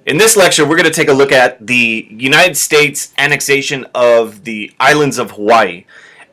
In this lecture, we're going to take a look at the United States annexation of the islands of Hawaii.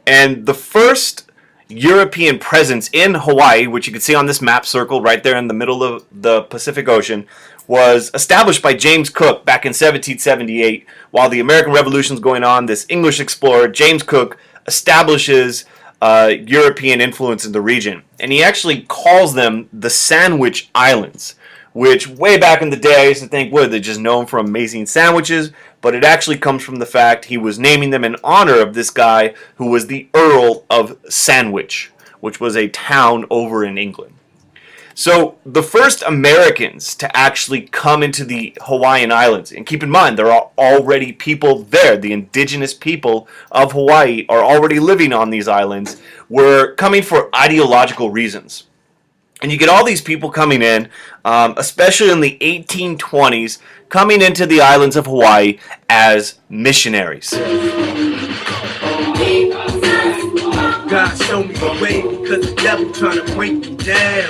And the first European presence in Hawaii, which you can see on this map circle right there in the middle of the Pacific Ocean, was established by James Cook back in 1778. While the American Revolution is going on, this English explorer, James Cook, establishes European influence in the region. And he actually calls them the Sandwich Islands, which way back in the day I used to think, what, they're just known for amazing sandwiches, but it actually comes from the fact he was naming them in honor of this guy who was the Earl of Sandwich, which was a town over in England. So the first Americans to actually come into the Hawaiian Islands, and keep in mind there are already people there, the indigenous people of Hawaii are already living on these islands, were coming for ideological reasons. And you get all these people coming in, especially in the 1820s, coming into the islands of Hawaii as missionaries. God show me the way because the devil trying to break me down.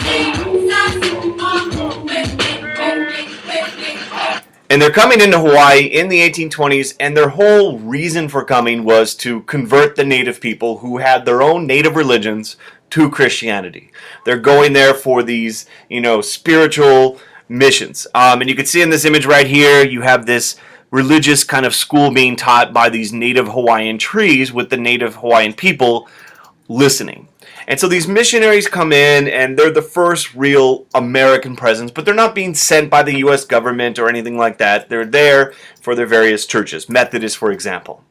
And they're coming into Hawaii in the 1820s, and their whole reason for coming was to convert the native people who had their own native religions to Christianity. They're going there for these, spiritual missions. And you can see in this image right here, you have this religious kind of school being taught by these native Hawaiian trees with the native Hawaiian people listening. And so these missionaries come in, and they're the first real American presence, but they're not being sent by the U.S. government or anything like that. They're there for their various churches, Methodist, for example.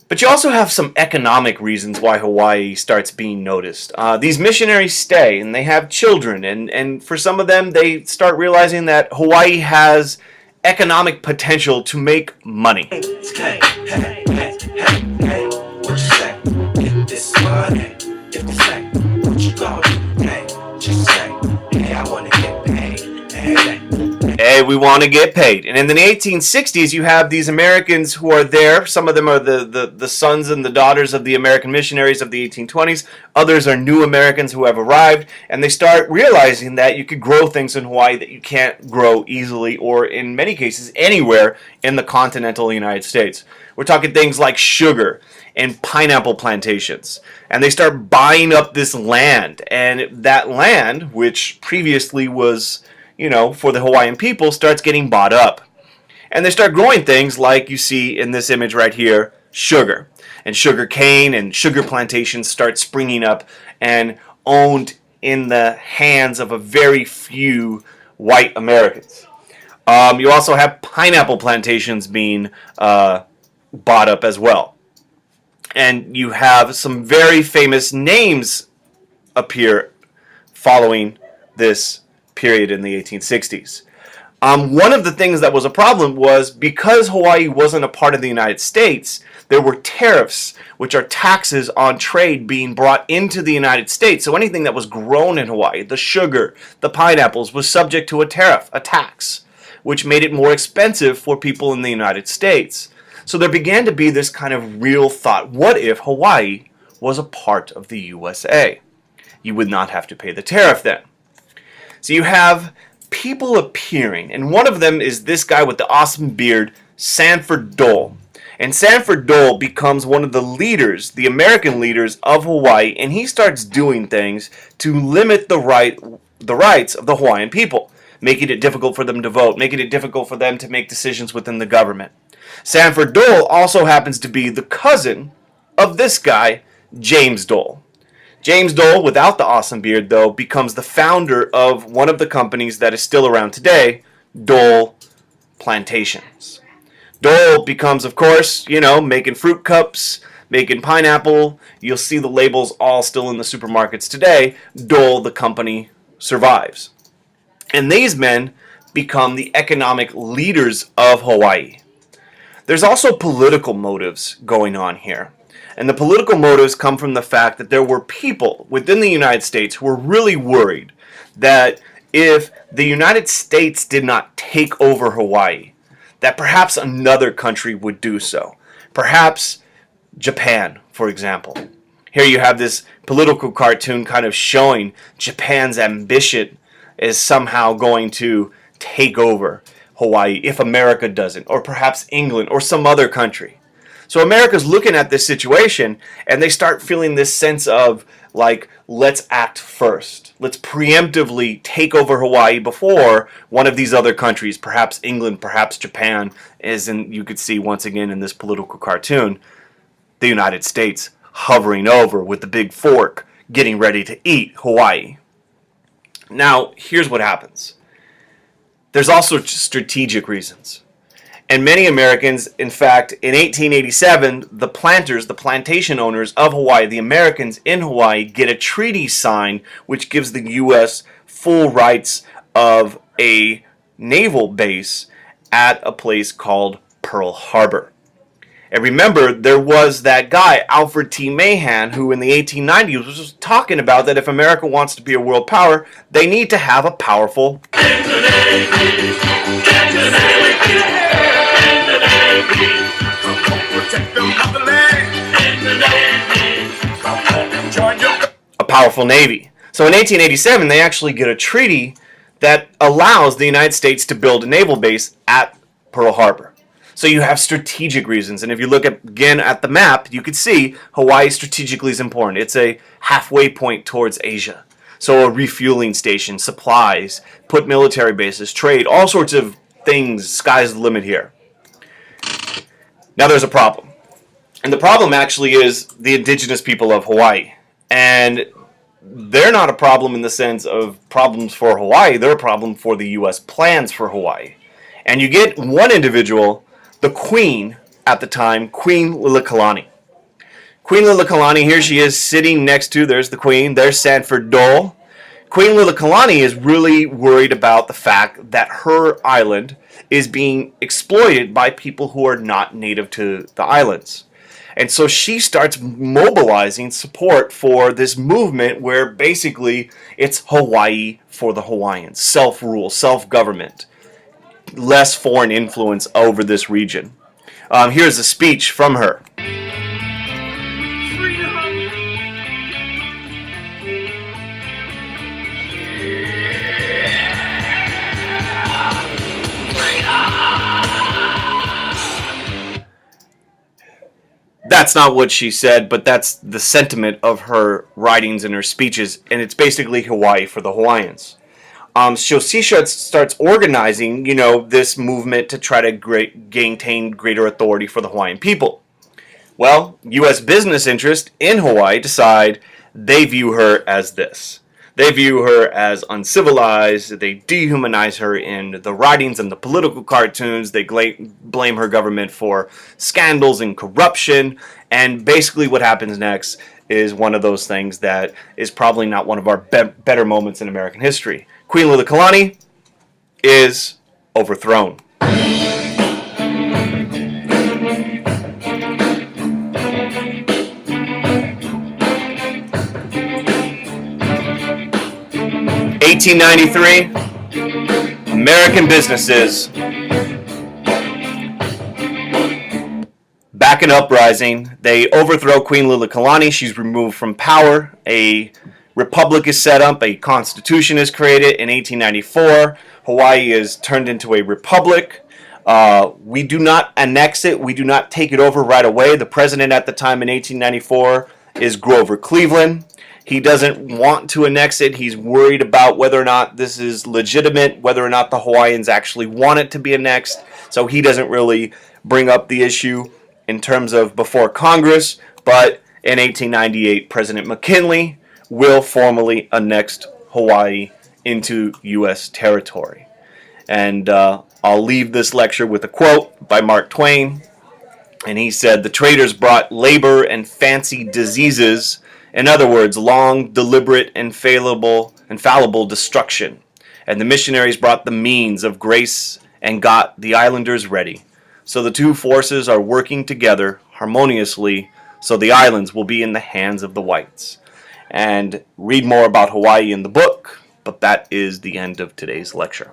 But you also have some economic reasons why Hawaii starts being noticed. These missionaries stay, and they have children, and for some of them, they start realizing that Hawaii has economic potential to make money. Hey, what you say? Get this money. If they say, what you gonna do? Hey, just say, hey, I wanna get paid. Hey, we want to get paid. And in the 1860s, you have these Americans who are there. Some of them are the sons and the daughters of the American missionaries of the 1820s. Others are new Americans who have arrived. And they start realizing that you could grow things in Hawaii that you can't grow easily or, in many cases, anywhere in the continental United States. We're talking things like sugar and pineapple plantations. And they start buying up this land. And that land, which previously was, for the Hawaiian people, starts getting bought up. And they start growing things like you see in this image right here, sugar. And sugar cane and sugar plantations start springing up and owned in the hands of a very few white Americans. You also have pineapple plantations being bought up as well. And you have some very famous names appear following this period in the 1860s. One of the things that was a problem was because Hawaii wasn't a part of the United States, there were tariffs, which are taxes on trade being brought into the United States. So anything that was grown in Hawaii, the sugar, the pineapples, was subject to a tariff, a tax, which made it more expensive for people in the United States. So there began to be this kind of real thought, what if Hawaii was a part of the USA? You would not have to pay the tariff then. So you have people appearing, and one of them is this guy with the awesome beard, Sanford Dole. And Sanford Dole becomes one of the leaders, the American leaders of Hawaii, and he starts doing things to limit the rights of the Hawaiian people, making it difficult for them to vote, making it difficult for them to make decisions within the government. Sanford Dole also happens to be the cousin of this guy, James Dole. James Dole, without the awesome beard, though, becomes the founder of one of the companies that is still around today, Dole Plantations. Dole becomes, of course, making fruit cups, making pineapple. You'll see the labels all still in the supermarkets today. Dole, the company, survives. And these men become the economic leaders of Hawaii. There's also political motives going on here. And the political motives come from the fact that there were people within the United States who were really worried that if the United States did not take over Hawaii, that perhaps another country would do so. Perhaps Japan, for example. Here you have this political cartoon kind of showing Japan's ambition is somehow going to take over Hawaii if America doesn't, or perhaps England or some other country. So America's looking at this situation and they start feeling this sense of like, let's act first. Let's preemptively take over Hawaii before one of these other countries, perhaps England, perhaps Japan, as in you could see once again in this political cartoon, the United States hovering over with the big fork, getting ready to eat Hawaii. Now, here's what happens. There's also strategic reasons. And many Americans, in fact, in 1887, the planters, the plantation owners of Hawaii, the Americans in Hawaii, get a treaty signed which gives the U.S. full rights of a naval base at a place called Pearl Harbor. And remember, there was that guy, Alfred T. Mahan, who in the 1890s was talking about that if America wants to be a world power, they need to have a powerful navy. So in 1887, they actually get a treaty that allows the United States to build a naval base at Pearl Harbor. So you have strategic reasons. And if you look again at the map, you can see Hawaii strategically is important. It's a halfway point towards Asia. So a refueling station, supplies, put military bases, trade, all sorts of things. Sky's the limit here. Now there's a problem. And the problem actually is the indigenous people of Hawaii. And they're not a problem in the sense of problems for Hawaii. They're a problem for the U.S. plans for Hawaii. And you get one individual, the Queen at the time, Queen Liliuokalani. Queen Liliuokalani, here she is sitting next to, there's the Queen, there's Sanford Dole. Queen Liliuokalani is really worried about the fact that her island is being exploited by people who are not native to the islands. And so she starts mobilizing support for this movement where basically it's Hawaii for the Hawaiians. Self-rule, self-government, less foreign influence over this region. Here's a speech from her. That's not what she said, but that's the sentiment of her writings and her speeches, and it's basically Hawaii for the Hawaiians. So she starts organizing, this movement to try to gain greater authority for the Hawaiian people. Well, U.S. business interests in Hawaii decide they view her as this. They view her as uncivilized. They dehumanize her in the writings and the political cartoons. They blame her government for scandals and corruption. And basically what happens next is one of those things that is probably not one of our better moments in American history. Queen Liliuokalani is overthrown. (1893), American businesses back in uprising. They overthrow Queen Liliuokalani. She's removed from power. A republic is set up. A constitution is created in 1894. Hawaii is turned into a republic. We do not annex it. We do not take it over right away. The president at the time in 1894 is Grover Cleveland. He doesn't want to annex it. He's worried about whether or not this is legitimate, whether or not the Hawaiians actually want it to be annexed. So he doesn't really bring up the issue in terms of before Congress. But in 1898, President McKinley will formally annex Hawaii into U.S. territory. And I'll leave this lecture with a quote by Mark Twain. And he said, "The traders brought labor and fancy diseases. In other words, long, deliberate, infallible destruction. And the missionaries brought the means of grace and got the islanders ready. So the two forces are working together harmoniously, so the islands will be in the hands of the whites." And read more about Hawaii in the book, but that is the end of today's lecture.